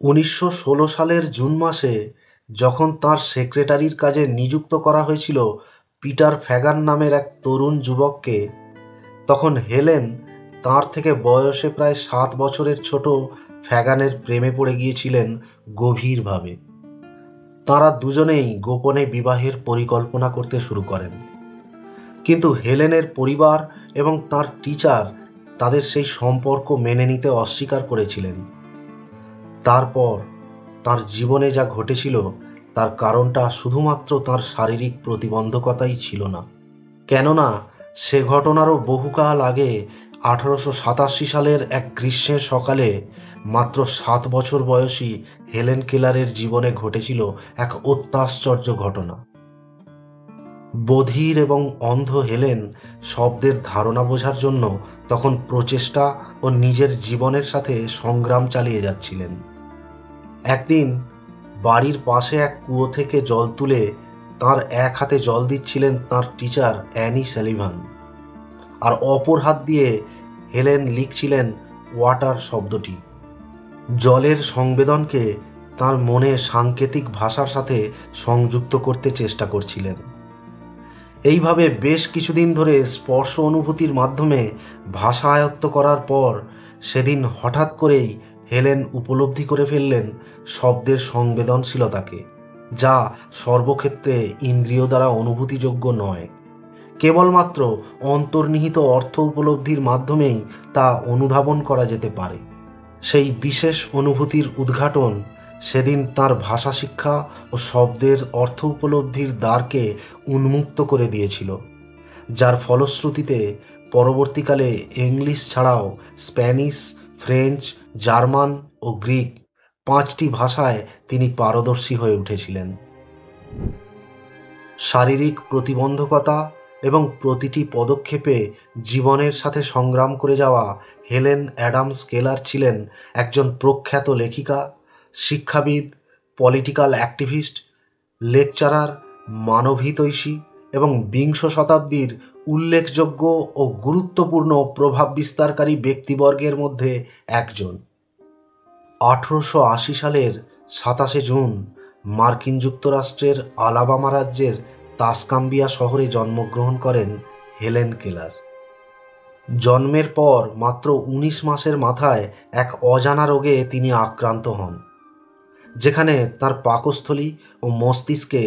1916 সালের জুন মাসে যখন তাঁর সেক্রেটারির কাজে নিযুক্ত করা হয়েছিল পিটার ফ্যাগান নামের এক তরুণ যুবককে, তখন হেলেন তাঁর থেকে বয়সে প্রায় 7 বছরের ছোট ফ্যাগানের প্রেমে পড়ে গিয়েছিলেন গভীরভাবে। তাঁরা দুজনেই গোপনে বিবাহের পরিকল্পনা করতে শুরু করেন, কিন্তু হেলেনের পরিবার এবং তাঁর টিচার তাদের সেই সম্পর্ক মেনে নিতে অস্বীকার করেছিলেন। তারপর তার জীবনে যা ঘটেছিল তার কারণটা শুধুমাত্র তার শারীরিক প্রতিবন্ধকতাই ছিল না, কেননা সে ঘটনারও বহুকাল আগে 1887 সালের এক গ্রীষ্মের সকালে মাত্র 7 বছর বয়সী হেলেন কেলারের জীবনে ঘটেছিল এক অত্যাশ্চর্য ঘটনা। বধির এবং অন্ধ হেলেন শব্দের ধারণা বোঝার জন্য তখন প্রচেষ্টা ও নিজের জীবনের সাথে সংগ্রাম চালিয়ে যাচ্ছিলেন। একদিন বাড়ির পাশে এক কুয়ো থেকে জল তুলে তার এক হাতে জল দিচ্ছিলেন তার টিচার অ্যানি সালিভান, আর অপর হাত দিয়ে হেলেন লিখছিলেন ওয়াটার শব্দটি। জলের সংবেদনকে তার মনে সাংকেতিক ভাষার সাথে সংযুক্ত করতে চেষ্টা করছিলেন। এইভাবে বেশ কিছুদিন ধরে স্পর্শ অনুভূতির মাধ্যমে ভাষা আয়ত্ত করার পর সেদিন হঠাৎ করেই হেলেন উপলব্ধি করে ফেললেন শব্দের সংবেদনশীলতাকে, যা সর্বক্ষেত্রে ইন্দ্রিয় দ্বারা অনুভূতিযোগ্য নয়। কেবলমাত্র অন্তর্নিহিত অর্থ উপলব্ধির মাধ্যমেই তা অনুধাবন করা যেতে পারে। সেই বিশেষ অনুভূতির উদ্ঘাটন সেদিন তার ভাষা শিক্ষা ও শব্দের অর্থ উপলব্ধির দ্বারকে উন্মুক্ত করে দিয়েছিল, যার ফলশ্রুতিতে পরবর্তীকালে ইংলিশ ছাড়াও স্প্যানিশ, ফ্রেঞ্চ, জার্মান ও গ্রিক 5টি ভাষায় তিনি পারদর্শী হয়ে উঠেছিলেন। শারীরিক প্রতিবন্ধকতা এবং প্রতিটি পদক্ষেপে জীবনের সাথে সংগ্রাম করে যাওয়া হেলেন অ্যাডামস কেলার ছিলেন একজন প্রখ্যাত লেখিকা, শিক্ষাবিদ, পলিটিক্যাল অ্যাক্টিভিস্ট, লেকচারার, মানবহিতৈষী এবং বিংশ শতাব্দীর উল্লেখযোগ্য ও গুরুত্বপূর্ণ প্রভাব বিস্তারকারী ব্যক্তিবর্গের মধ্যে একজন। 1880 সালের 27 জুন মার্কিন যুক্তরাষ্ট্রের আলাবামা রাজ্যের তাসকাম্বিয়া শহরে জন্মগ্রহণ করেন হেলেন কেলার। জন্মের পর মাত্র 19 মাসের মাথায় এক অজানা রোগে তিনি আক্রান্ত হন, যেখানে তার পাকস্থলী ও মস্তিষ্কে